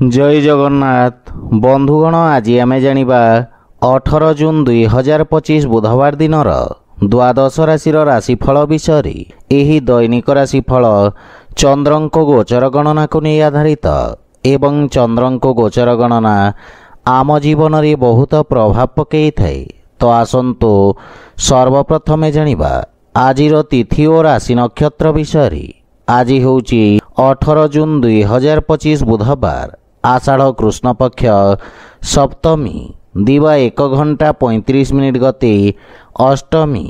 जय जगन्नाथ बंधुगण आज आम जानिबा 18 जून 2025 बुधवार दिन द्वादश राशि राशिफल विषय। यही दैनिक राशिफल चंद्रंको गोचर गणना को नहीं आधारित एवं चंद्रंको गोचर गणना आम जीवन में बहुत प्रभाव पकई थाए। तो आसंतु सर्वप्रथमे जानिबा आजिर तिथि और राशि नक्षत्र विषय। आज होउची 18 जून 2025 बुधवार आषाढ़ कृष्ण पक्ष सप्तमी दिवा 1 घंटा 35 मिनिट गति अष्टमी।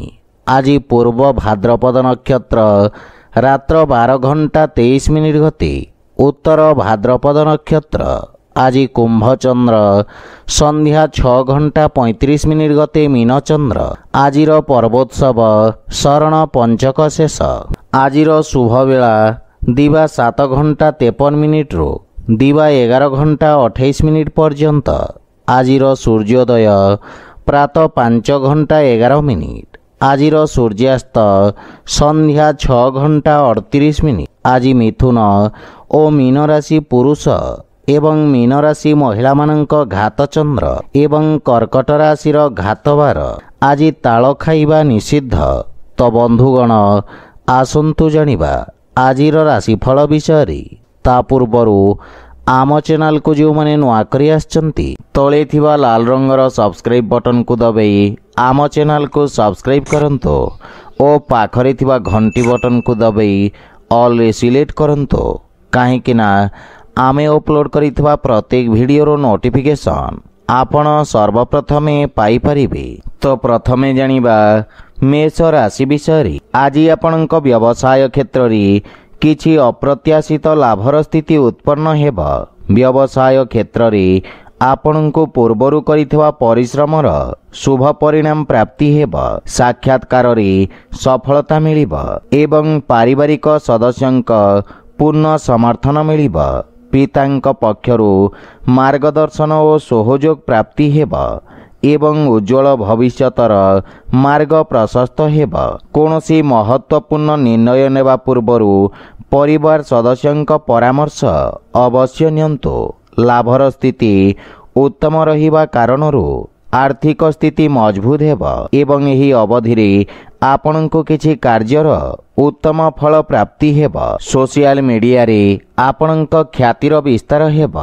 आज पूर्व भाद्रपद नक्षत्र रात्र 12 घंटा 23 मिनिट गति उत्तर भाद्रपद नक्षत्र। आज कुंभ चंद्र संध्या 6 घंटा 35 मिनिट गति मीन चंद्र। आजिर पर्वोत्सव शरण पंचक शेष। आजिर शुभ बेला दिवा 7 घंटा 53 मिनिट रु दिवा 11 घंटा 28 मिनिट पर्यंत। आजिर सूर्योदय प्रातः 5 घंटा 11 मिनिट। आजिर सूर्यास्त संध्या 6 घंटा 38 मिनिट। आज मिथुन और मीन राशि पुरुष एवं मीन राशि महिला मानक घात चंद्र एवं कर्कट राशिर घातवार। आज ताल खाइबा निषिद्ध। तो बंधुगण आसंतु जानिबा आजिर राशिफल विषय। ता पूर्वरु आम चैनल को जो माने नुआ करी आछंती तळे थिबा लाल रंगर सब्सक्राइब बटन को दबाई आम चैनल को सब्सक्राइब करंतो और पाखरे थिबा घंटी बटन को दबाई ऑल रे सिलेक्ट करंतो। काहेकि ना आमे अपलोड करिथिबा प्रत्येक वीडियो नोटिफिकेशन आपण सर्वप्रथमे पाई परिबे। तो प्रथमे जानिबा मेष राशि विषय। आज आपणक व्यवसाय क्षेत्र रे किछि अप्रत्याशित लाभर स्थिति उत्पन्न हेब। व्यवसाय क्षेत्र रे आपणको पूर्वरु करिथिबा परिश्रमर शुभ परिणाम प्राप्ति हेब। साक्षात्कार रे सफलता मिलिब एवं पारिवारिक सदस्यंक पूर्ण समर्थन मिलिब। पितांक पक्षरु मार्गदर्शन और सहयोग प्राप्ति हेब एवं उज्ज्वल भविष्यतर मार्ग प्रशस्त हेब। कोनोसी महत्वपूर्ण निर्णय नेबा पूर्वरु परिवार सदस्यंक परामर्श अवश्य नियंतु। लाभर स्थिति उत्तम रहिबा कारणरु आर्थिक स्थिति मजबूत हेब एवं एही अवधि रे आपणको किछि कार्यर उत्तम फल प्राप्ति हेब। सोशल मीडिया रे आपणक ख्यातिर विस्तार हेब।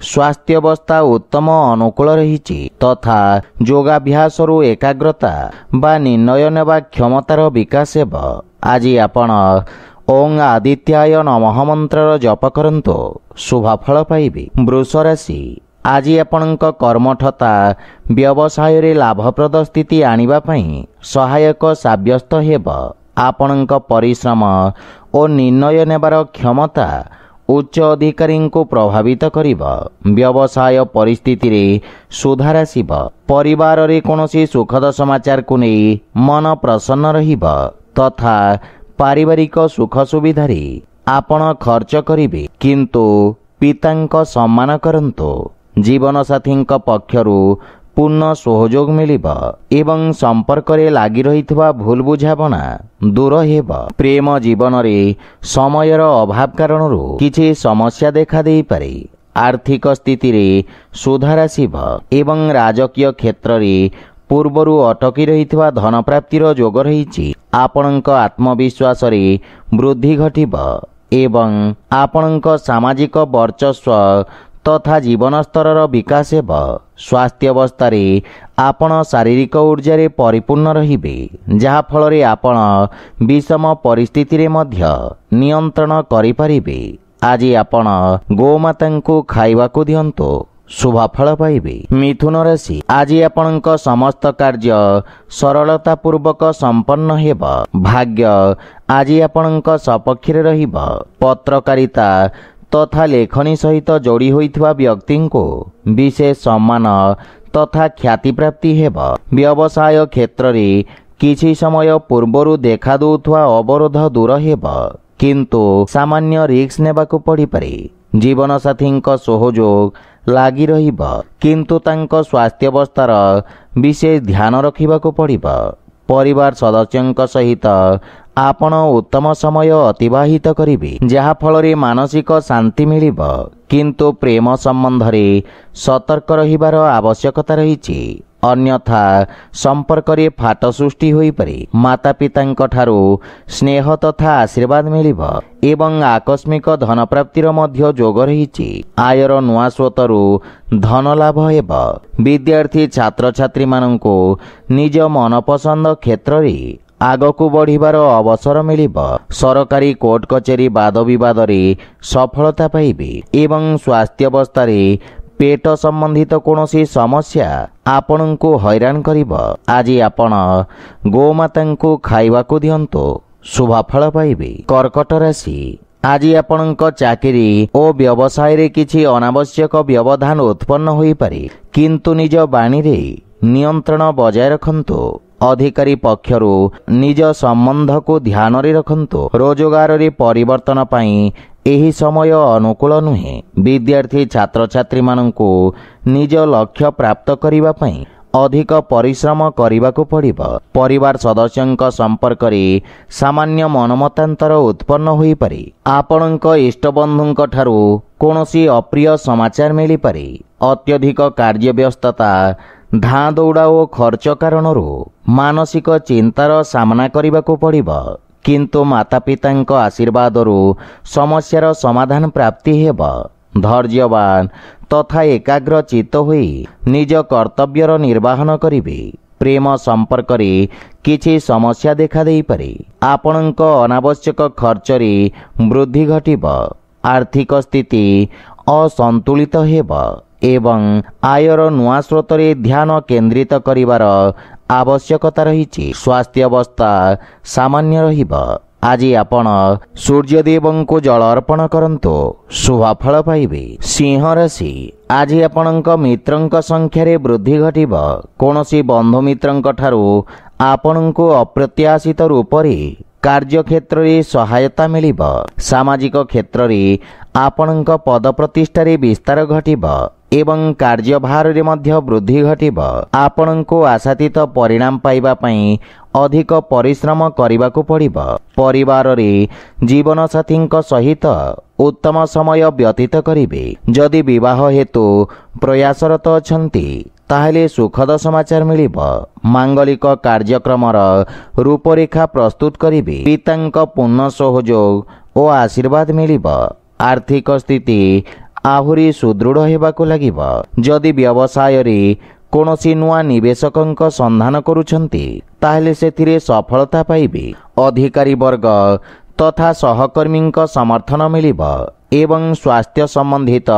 स्वास्थ्य अवस्था उत्तम अनुकूल रहिछि तथा योगाभ्यास रु एकाग्रता बा निर्णय नेबा क्षमतार विकास हेब। आज आपण ओं आदित्याय नमः मंत्र जप करंतो शुभ फल पाइबे। वृष राशि। आज आपणक कर्मठता व्यवसाय रे लाभप्रद स्थिति आनिबा पई सहायक साब्यस्त हेब। आपणक परिश्रम और निर्णय नेबार क्षमता उच्च अधिकारी को प्रभावित करिब। व्यवसाय परिस्थिति रे सुधार आसिब। परिवार रे कोनोसी सुखद समाचार को नहीं मन प्रसन्न रहिब तथा पारिवारिक सुख सुविधा रे आपण खर्च करिबे किंतु पितांक सम्मान करंतो। जीवन साथींक पक्षरु पूर्ण सहयोग मिलिब एवं संपर्क रे लागि रहितबा भूल बुझाबना दूर हेब। प्रेम जीवन रे समयर अभाव कारणरु किछि समस्या देखा देई पारे। आर्थिक स्थिति रे सुधार आसिब एवं राजकीय क्षेत्र रे पूर्वरु अटकी रहितबा धन प्राप्तिर जोग रहिछि। आपणक आत्मविश्वास रे वृद्धि घटिब एवं आपणक सामाजिक वर्चस्व तथा जीवन स्तर विकास हेब। स्वास्थ्य अवस्था रे आपण शारीरिक ऊर्जा रे परिपूर्ण रहिबे जहा फल रे आपण विषम परिस्थिति रे मध्य नियंत्रण करि परिबे। आज आपण गोमाता को खाइबा को दियंतो शुभ फल पाइबे। मिथुन राशि। आज आपणक समस्त कार्य सरलता पूर्वक संपन्न हेब। भाग्य आज आपणक सपक्ष रे रहिब। पत्रकारिता तथा लेखनी सहित जोड़ी होइथिबा व्यक्ति को विशेष सम्मान तथा ख्याति प्राप्ति हेब। व्यवसाय क्षेत्र रे किछि समय पूर्वरु देखा दउथवा अवरोध दूर हेब किंतु सामान्य रिस्क नेबाकु पड़ी पारे। जीवन साथींक सहयोग लागि रहिब किंतु तांक स्वास्थ्य अवस्थार विशेष ध्यान रखिबाकु पड़िब। परिवार सदस्यଙ୍କ सहित आपण उत्तम समय अतिबाहित करिवे जहा फलरे मानसिक शांति मिलिब किंतु प्रेम संबंध रे सतर्क रहिबार आवश्यकता रहिछि अन्यथा संपर्क रे फाट सृष्टि होई पारे माता पितांक ठारू स्नेह तथा आशीर्वाद मिलिब एवं आकस्मिक धन प्राप्तिर मध्य जोग रहिछि आयर नुआ स्रोतरु धन लाभ हेब विद्यार्थी छात्र छात्री माननको निज मनपसंद क्षेत्र रे आगकू बढ़िबार अवसर मिलिब सरकारी कोर्ट कचेरी वाद विवाद रे सफलता पाइबे एवं स्वास्थ्य अवस्था रे पेट संबंधित कोनोसी समस्या आपनଙ୍କୁ हैरान करिब आज आपण गोमातांको खाइबाकू दियंतो शुभफल पाइबे कर्कट राशि आज आपणक चाकरी और व्यवसाय रे किछि अनावश्यक व्यवधान उत्पन्न होई पारे किंतु निज बाणी रे नियंत्रण बजाय रखंतो अधिकारी पक्षरु निज संबंध को ध्यान रे रखंतो रोजगार रे परिवर्तन पाई एही समय अनुकूल नुहे विद्यार्थी छात्र छात्री माननको निज लक्ष्य प्राप्त करिबा पई अधिक परिश्रम करिबाकू पड़िब परिवार सदस्यंक संपर्क रे सामान्य मनमतांतर उत्पन्न होई पारे आपणक इष्ट बंधुंक ठारू कोनोसी अप्रिय समाचार मिली पारे अत्यधिक कार्य व्यस्तता धाँ दौड़ा और खर्च कारणरू मानसिक चिंतार सामना करने पड़िब किंतु माता पितांक आशीर्वादरू समस्यार समाधान प्राप्ति हेब धैर्यवान तथा एकाग्र चित्त होई निज कर्तव्यर निर्वाहन करिवे प्रेम संपर्क रे किछि समस्या देखा देई पारे आपणक अनावश्यक खर्च रे वृद्धि घटिब आर्थिक स्थिति असंतुलित हेब एवं आयर नुआ स्रोत रे ध्यान केंद्रित करिवार आवश्यकता रहिछि स्वास्थ्य अवस्था सामान्य रहिब आज आपण सूर्यदेवं को जल अर्पण करंतो शुभफल पाइबे सिंह राशि आज आपणक मित्रंक संख्या रे वृद्धि घटिब कोनोसी बंधु मित्रंक ठारू आपणको अप्रत्याशित रूप रे कार्य क्षेत्र रे सहायता मिलिब सामाजिक क्षेत्र रे आपणक पद प्रतिष्ठा रे विस्तार घटिब एवं कार्यभार रे मध्य वृद्धि घटिब आपणको आशातीत परिणाम पाइबा पई अधिक परिश्रम करिबाकू पड़िब परिवार रे जीवन साथींक सहित उत्तम समय व्यतीत करिवे जदि विवाह हेतु प्रयासरत अछंती ताहले सुखद समाचार मिलिब मांगलिक कार्यक्रमर रूपरेखा प्रस्तुत करिवे पितांक पूर्ण सहयोग और आशीर्वाद मिलिब आर्थिक स्थिति आहुरी सुदृढ़ हेबाकू लागिब जदि व्यवसाय रे कोनोसी नुआ निवेशकंक संधान करुछंती ताहले सेथिरे सफलता पाइबे अधिकारी वर्ग तथा सहकर्मींक समर्थन मिलिब एवं स्वास्थ्य संबंधित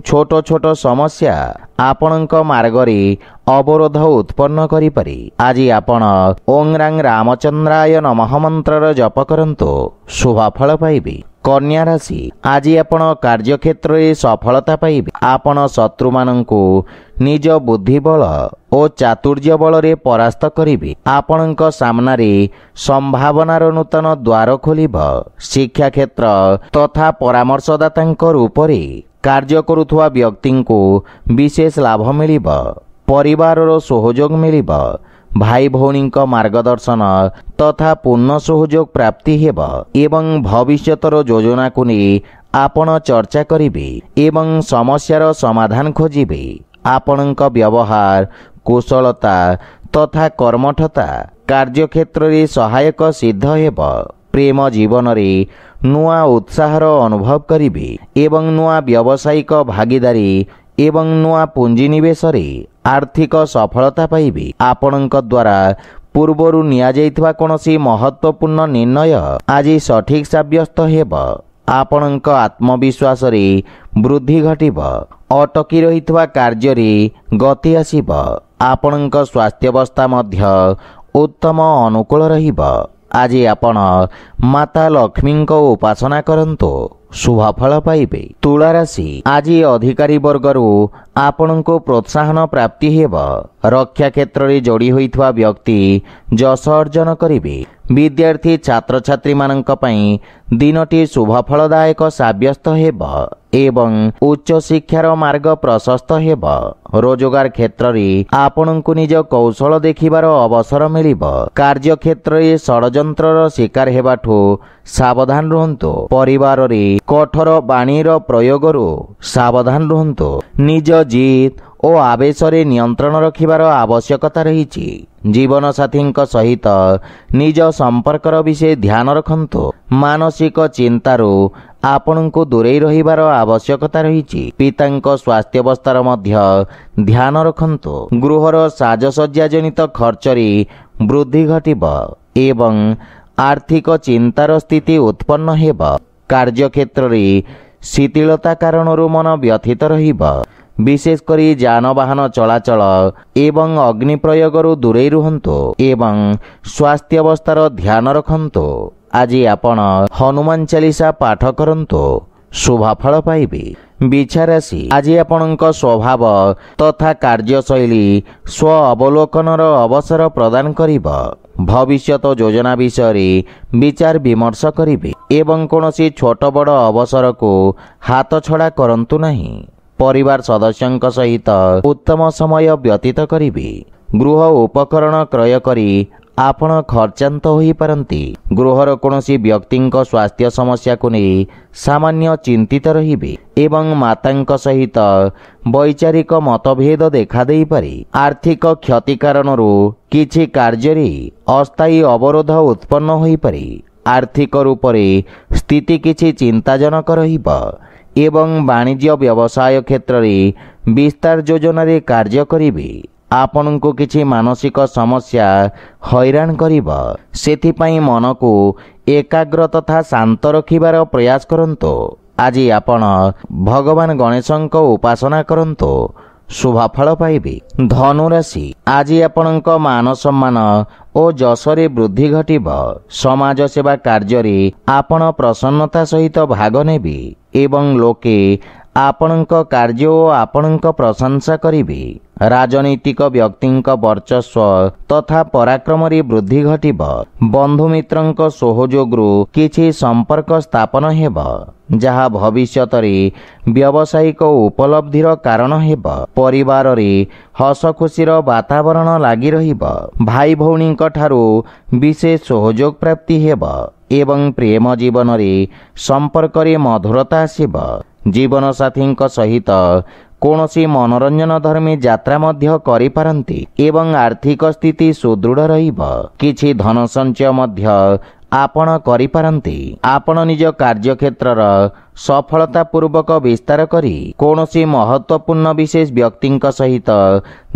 छोट छोट समस्या आपणक मार्ग रे अवरोध उत्पन्न करि पारे आज आपण ओं रांग रामचंद्राय नमः मंत्र जप करंतो शुभफल पाइबे कन्या राशि आज आपण कार्यक्षेत्र रे सफलता पाइबे आपण शत्रु माननको निज बुद्धि बल और चातुर्य बल रे परास्त करिवे आपणक सामना रे संभावनार नूतन द्वार खोलिब शिक्षा क्षेत्र तथा परामर्शदातांक रूप रे कार्य करुथुवा व्यक्ति को विशेष लाभ मिलिब परिवारर सहयोग मिलिब भाई भौणी मार्गदर्शन तथा पूर्ण सहयोग प्राप्ति हेब एवं भविष्यतर योजना को नहीं आपण चर्चा करिवे एवं समस्यार समाधान खोजिबे आपणक व्यवहार कुशलता तथा कर्मठता कार्यक्षेत्र रे सहायक सिद्ध हेब प्रेम जीवन रे नुआ उत्साहर अनुभव करिवे एवं नुआ व्यावसायिक भागीदारी एवं नुआ पुंजी निवेश रे आर्थिक सफलता पाइबे आपणक द्वारा पूर्वरु निया जाइतबा कोनोसी महत्वपूर्ण निर्णय आज सठिक साब्यस्त हेब आपणक आत्मविश्वास रे वृद्धि घटिब अटकी रहितबा कार्य रे गति आसीब आपणक स्वास्थ्य अवस्था मध्य उत्तम अनुकूल रहिब आज आपण माता लक्ष्मी उपासना करंतो शुभफल पाइबे तुला राशि आज अधिकारी वर्गरू ଆପଣଙ୍କୁ ପ୍ରୋତ୍ସାହନ ପ୍ରାପ୍ତି ହେବ। ରକ୍ଷା କ୍ଷେତ୍ରରେ ଯୋଡ଼ି ହୋଇଥିବା ବ୍ୟକ୍ତି ଯଶ ଅର୍ଜନ କରିବେ। ବିଦ୍ୟାର୍ଥୀ ଛାତ୍ରଛାତ୍ରୀମାନଙ୍କ ପାଇଁ ଦିନଟି ଶୁଭଫଳଦାୟକ ସାବ୍ୟସ୍ତ ହେବ ଏବଂ ଉଚ୍ଚଶିକ୍ଷାର ମାର୍ଗ ପ୍ରଶସ୍ତ ହେବ। ରୋଜଗାର କ୍ଷେତ୍ରରେ ଆପଣଙ୍କୁ ନିଜ କୌଶଳ ଦେଖିବାର ଅବସର ମିଳିବ। କାର୍ଯ୍ୟକ୍ଷେତ୍ରରେ ଷଡ଼ଯନ୍ତ୍ରର ଶିକାର ହେବାଠୁ ସାବଧାନ ରୁହନ୍ତୁ। ପରିବାରରେ କଠୋର ବାଣୀର ପ୍ରୟୋଗରୁ ସାବଧାନ ରୁହନ୍ତୁ। ନିଜ ଜିଦ୍ ଓ ଆବେଶରେ ନିୟନ୍ତ୍ରଣ ରଖିବାର ଆବଶ୍ୟକତା ରହିଛି। ଜୀବନସାଥୀଙ୍କ ସହିତ ନିଜ ସମ୍ପର୍କର ବିଷୟ ଧ୍ୟାନ ରଖନ୍ତୁ। ମାନସିକ ଚିନ୍ତାରୁ ଆପଣଙ୍କୁ ଦୂରେଇ ରହିବାର ଆବଶ୍ୟକତା ରହିଛି। ପିତାଙ୍କ ସ୍ୱାସ୍ଥ୍ୟାବସ୍ଥାର ମଧ୍ୟ ଧ୍ୟାନ ରଖନ୍ତୁ। ଗୃହର ସାଜସଜ୍ଜା ଜନିତ ଖର୍ଚ୍ଚରେ ବୃଦ୍ଧି ଘଟିବ ଏବଂ ଆର୍ଥିକ ଚିନ୍ତାର ସ୍ଥିତି ଉତ୍ପନ୍ନ ହେବ। କାର୍ଯ୍ୟକ୍ଷେତ୍ରରେ ଶିଥିଳତା କାରଣରୁ ମନ ବ୍ୟଥିତ ରହିବ। ବିଶେଷ କରି ଯାନବାହନ ଚଳାଚଳ ଏବଂ ଅଗ୍ନି ପ୍ରୟୋଗରୁ ଦୂରେଇ ରୁହନ୍ତୁ ଏବଂ ସ୍ୱାସ୍ଥ୍ୟାବସ୍ଥାର ଧ୍ୟାନ ରଖନ୍ତୁ। ଆଜି ଆପଣ ହନୁମାନ ଚାଳିଶା ପାଠ କରନ୍ତୁ, ଶୁଭଫଳ ପାଇବେ। ବିଛାରାଶି, ଆଜି ଆପଣଙ୍କ ସ୍ୱଭାବ ତଥା କାର୍ଯ୍ୟଶୈଳୀ ସ୍ୱ ଅବଲୋକନର ଅବସର ପ୍ରଦାନ କରିବ। ଭବିଷ୍ୟତ ଯୋଜନା ବିଷୟରେ ବିଚାର ବିମର୍ଶ କରିବେ ଏବଂ କୌଣସି ଛୋଟ ବଡ଼ ଅବସରକୁ ହାତଛଡ଼ା କରନ୍ତୁ ନାହିଁ। ପରିବାର ସଦସ୍ୟଙ୍କ ସହିତ ଉତ୍ତମ ସମୟ ବ୍ୟତୀତ କରିବେ। ଗୃହ ଉପକରଣ କ୍ରୟ କରି ଆପଣ ଖର୍ଚ୍ଚାନ୍ତ ହୋଇପାରନ୍ତି। ଗୃହର କୌଣସି ବ୍ୟକ୍ତିଙ୍କ ସ୍ୱାସ୍ଥ୍ୟ ସମସ୍ୟାକୁ ନେଇ ସାମାନ୍ୟ ଚିନ୍ତିତ ରହିବେ ଏବଂ ମାତାଙ୍କ ସହିତ ବୈଚାରିକ ମତଭେଦ ଦେଖାଦେଇପାରେ। ଆର୍ଥିକ କ୍ଷତି କାରଣରୁ କିଛି କାର୍ଯ୍ୟରେ ଅସ୍ଥାୟୀ ଅବରୋଧ ଉତ୍ପନ୍ନ ହୋଇପାରେ। ଆର୍ଥିକ ରୂପରେ ସ୍ଥିତି କିଛି ଚିନ୍ତାଜନକ ରହିବ ଏବଂ ବାଣିଜ୍ୟ ବ୍ୟବସାୟ କ୍ଷେତ୍ରରେ ବିସ୍ତାର ଯୋଜନାରେ କାର୍ଯ୍ୟ କରିବେ। ଆପଣଙ୍କୁ କିଛି ମାନସିକ ସମସ୍ୟା ହଇରାଣ କରିବ। ସେଥିପାଇଁ ମନକୁ ଏକାଗ୍ର ତଥା ଶାନ୍ତ ରଖିବାର ପ୍ରୟାସ କରନ୍ତୁ। ଆଜି ଆପଣ ଭଗବାନ ଗଣେଶଙ୍କ ଉପାସନା କରନ୍ତୁ, ଶୁଭଫଳ ପାଇବେ। ଧନୁରାଶି, ଆଜି ଆପଣଙ୍କ ମାନ ସମ୍ମାନ ଓ ଯଶରେ ବୃଦ୍ଧି ଘଟିବ। ସମାଜ ସେବା କାର୍ଯ୍ୟରେ ଆପଣ ପ୍ରସନ୍ନତା ସହିତ ଭାଗ ନେବେ ଏବଂ ଲୋକେ ଆପଣଙ୍କ କାର୍ଯ୍ୟ ଓ ଆପଣଙ୍କ ପ୍ରଶଂସା କରିବେ। ରାଜନୈତିକ ବ୍ୟକ୍ତିଙ୍କ ବର୍ଚସ୍ୱ ତଥା ପରାକ୍ରମରେ ବୃଦ୍ଧି ଘଟିବ। ବନ୍ଧୁମିତ୍ରଙ୍କ ସହଯୋଗରୁ କିଛି ସମ୍ପର୍କ ସ୍ଥାପନ ହେବ, ଯାହା ଭବିଷ୍ୟତରେ ବ୍ୟବସାୟିକ ଉପଲବ୍ଧିର କାରଣ ହେବ। ପରିବାରରେ ହସ ଖୁସିର ବାତାବରଣ ଲାଗି ରହିବ। ଭାଇ ଭଉଣୀଙ୍କ ଠାରୁ ବିଶେଷ ସହଯୋଗ ପ୍ରାପ୍ତି ହେବ ଏବଂ ପ୍ରେମ ଜୀବନରେ ସମ୍ପର୍କରେ ମଧୁରତା ଆସିବ। ଜୀବନସାଥୀଙ୍କ ସହିତ କୌଣସି ମନୋରଞ୍ଜନ ଧର୍ମୀ ଯାତ୍ରା ମଧ୍ୟ କରିପାରନ୍ତି ଏବଂ ଆର୍ଥିକ ସ୍ଥିତି ସୁଦୃଢ଼ ରହିବ। କିଛି ଧନ ସଞ୍ଚୟ ମଧ୍ୟ ଆପଣ କରିପାରନ୍ତି। ଆପଣ ନିଜ କାର୍ଯ୍ୟକ୍ଷେତ୍ରର ସଫଳତାପୂର୍ବକ ବିସ୍ତାର କରି କୌଣସି ମହତ୍ୱପୂର୍ଣ୍ଣ ବିଶେଷ ବ୍ୟକ୍ତିଙ୍କ ସହିତ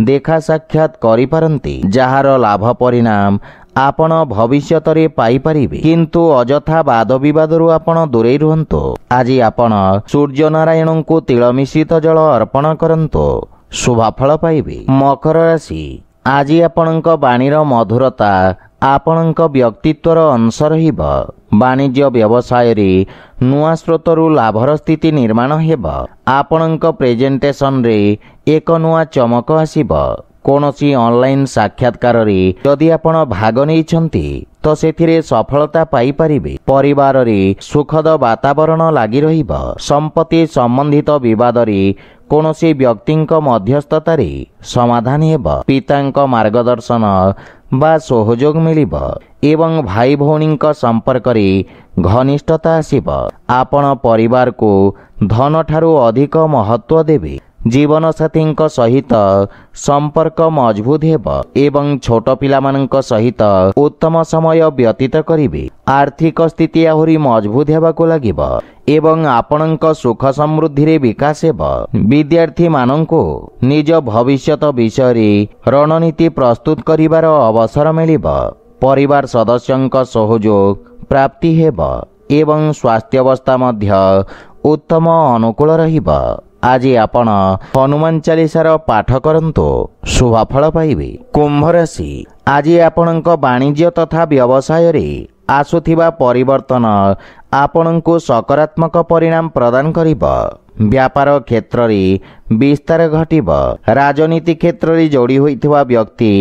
ଦେଖା ସାକ୍ଷାତ କରିପାରନ୍ତି, ଯାହାର ଲାଭ ପରିଣାମ ଆପଣ ଭବିଷ୍ୟତରେ ପାଇପାରିବେ। କିନ୍ତୁ ଅଯଥା ବାଦ ବିବାଦରୁ ଆପଣ ଦୂରେଇ ରୁହନ୍ତୁ। ଆଜି ଆପଣ ସୂର୍ଯ୍ୟ ନାରାୟଣଙ୍କୁ ତିଳ ମିଶ୍ରିତ ଜଳ ଅର୍ପଣ କରନ୍ତୁ, ଶୁଭଫଳ ପାଇବେ। ମକର ରାଶି, ଆଜି ଆପଣଙ୍କ ବାଣୀର ମଧୁରତା ଆପଣଙ୍କ ବ୍ୟକ୍ତିତ୍ୱର ଅଂଶ ରହିବ। ବାଣିଜ୍ୟ ବ୍ୟବସାୟରେ ନୂଆ ସ୍ରୋତରୁ ଲାଭର ସ୍ଥିତି ନିର୍ମାଣ ହେବ। ଆପଣଙ୍କ ପ୍ରେଜେଣ୍ଟେସନରେ ଏକ ନୂଆ ଚମକ ଆସିବ। କୌଣସି ଅନଲାଇନ୍ ସାକ୍ଷାତକାରରେ ଯଦି ଆପଣ ଭାଗ ନେଇଛନ୍ତି ତ ସେଥିରେ ସଫଳତା ପାଇପାରିବେ। ପରିବାରରେ ସୁଖଦ ବାତାବରଣ ଲାଗି ରହିବ। ସମ୍ପତ୍ତି ସମ୍ବନ୍ଧିତ ବିବାଦରେ କୌଣସି ବ୍ୟକ୍ତିଙ୍କ ମଧ୍ୟସ୍ଥତାରେ ସମାଧାନ ହେବ। ପିତାଙ୍କ ମାର୍ଗଦର୍ଶନ ବା ସହଯୋଗ ମିଳିବ ଏବଂ ଭାଇ ଭଉଣୀଙ୍କ ସମ୍ପର୍କରେ ଘନିଷ୍ଠତା ଆସିବ। ଆପଣ ପରିବାରକୁ ଧନଠାରୁ ଅଧିକ ମହତ୍ୱ ଦେବେ। ଜୀବନସାଥୀଙ୍କ ସହିତ ସମ୍ପର୍କ ମଜବୁତ ହେବ ଏବଂ ଛୋଟ ପିଲାମାନଙ୍କ ସହିତ ଉତ୍ତମ ସମୟ ବ୍ୟତୀତ କରିବେ। ଆର୍ଥିକ ସ୍ଥିତି ଆହୁରି ମଜବୁତ ହେବାକୁ ଲାଗିବ ଏବଂ ଆପଣଙ୍କ ସୁଖ ସମୃଦ୍ଧିରେ ବିକାଶ ହେବ। ବିଦ୍ୟାର୍ଥୀମାନଙ୍କୁ ନିଜ ଭବିଷ୍ୟତ ବିଷୟରେ ରଣନୀତି ପ୍ରସ୍ତୁତ କରିବାର ଅବସର ମିଳିବ। ପରିବାର ସଦସ୍ୟଙ୍କ ସହଯୋଗ ପ୍ରାପ୍ତି ହେବ ଏବଂ ସ୍ୱାସ୍ଥ୍ୟାବସ୍ଥା ମଧ୍ୟ ଉତ୍ତମ ଅନୁକୂଳ ରହିବ। ଆଜି ଆପଣ ହନୁମାନ ଚାଳିଶାର ପାଠ କରନ୍ତୁ, ଶୁଭଫଳ ପାଇବେ। କୁମ୍ଭ ରାଶି, ଆଜି ଆପଣଙ୍କ ବାଣିଜ୍ୟ ତଥା ବ୍ୟବସାୟରେ आसुथिबा परिवर्तन आपणଙ୍କୁ सकारात्मक परिणाम प्रदान करिब। व्यापार क्षेत्र रे विस्तार घटिब। राजनीति क्षेत्र रे जोड़ी होइथिबा व्यक्ति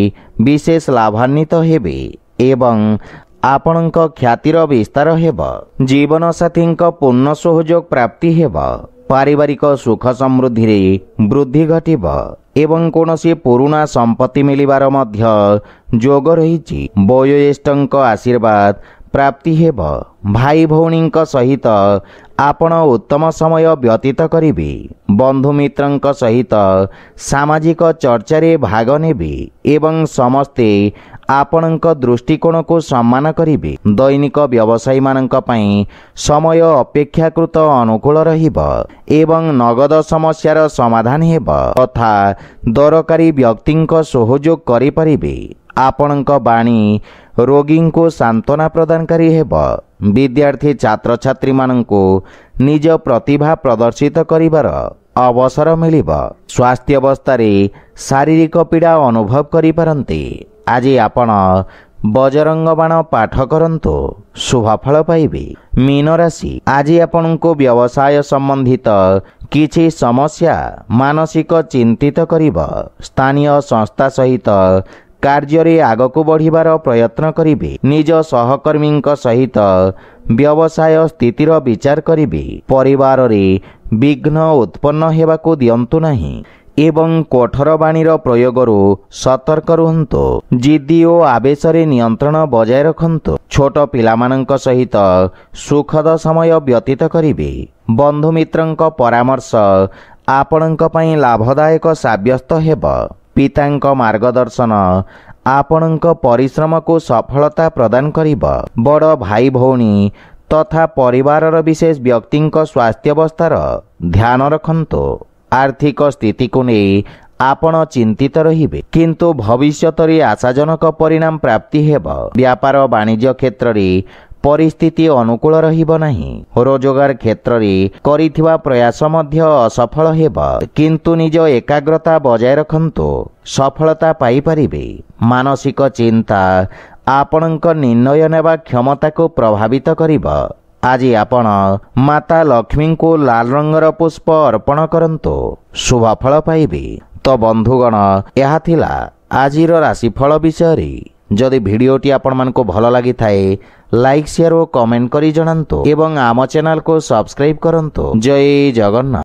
विशेष लाभान्वित हेबे एवं आपणଙ୍କ ख्यातिर विस्तार हेब। जीवन साथी पूर्ण सहयोग प्राप्ति हेब। पारिवारिक सुख समृद्धि रे वृद्धि घटिब एवं कोनोसी पुराना संपत्ति मिलिबार मध्य जोग रहिछि। वयोज्येष्ठଙ୍କ आशीर्वाद प्राप्ति हेब। भाई भौणी सहित आपण उत्तम समय व्यतीत करिबे। बंधु मित्रଙ୍କ सहित सामाजिक चर्चारे भाग नेबे एवं समस्ते आपणଙ୍କ दृष्टिकोण को सम्मान करिबे। दैनिक व्यवसायी मानक पई समय अपेक्षाकृत अनुकूल रहिब एवं नगद समस्यार समाधान हेब तथा दरकारी व्यक्तिଙ୍କ सहयोग करि परिबे। आपणଙ୍କ बाणी रोगी को सांत्वना प्रदानकारी हेब। विद्यार्थी छात्र छात्री माननको निज प्रतिभा प्रदर्शित करिवार अवसर मिलिब। स्वास्थ्य अवस्था रे शारीरिक पीड़ा अनुभव करि पारंती। आज आपण बजरंग बाण पाठ करंतु शुभफल पाइबे। मीन राशि आज आपनको व्यवसाय संबंधित किछि समस्या मानसिक चिंतित करिब। स्थानीय संस्था सहित कार्य आगक बढ़िबार प्रयत्न करिबे। निज सहकर्मी सहित व्यवसाय स्थितिर विचार करिबे। परिवार रे विघ्न उत्पन्न हेबाकु दियंतु नाही एवं कठोर बाणीर प्रयोगरु सतर्क रुहंतु। जिद्दी और आवेश रे नियंत्रण बजाय रखंतु। छोट पिलामानंक सहित सुखद समय व्यतीत करिबे। बंधु मित्रंक परामर्श आपणंक पई लाभदायक साब्यस्त हेब। पितांक मार्गदर्शन आपणंक परिश्रम को सफलता प्रदान करिब। बड़ भाई भौणी तथा परिवारर विशेष व्यक्तिंक स्वास्थ्यावस्थार ध्यान रखंतु। आर्थिक स्थिति को नहीं आपण चिंतित रहिबे किंतु भविष्यत रे आशाजनक परिणाम प्राप्ति हेब। व्यापार वाणिज्य क्षेत्र रे परिस्थिति अनुकूल रहिब नाही। रोजगार क्षेत्र रे करिथिबा प्रयास मध्य असफल हेब किंतु निज एकाग्रता बजाय रखंतु सफलता पाई परिबे। मानसिक चिंता आपणक निर्णय नेबा क्षमता को प्रभावित करिब। आज आपण माता लक्ष्मी को लाल रंगर पुष्प अर्पण करंतु शुभफल पाइबे। तो बंधुगण यह थिला आजिर राशिफल विषय। जदि भिडियोटी आपण मानको भल लगी थाए लाइक शेयर और कमेंट करी जणांतु एवं आम चैनल को सब्सक्राइब करंतु। जय जगन्नाथ।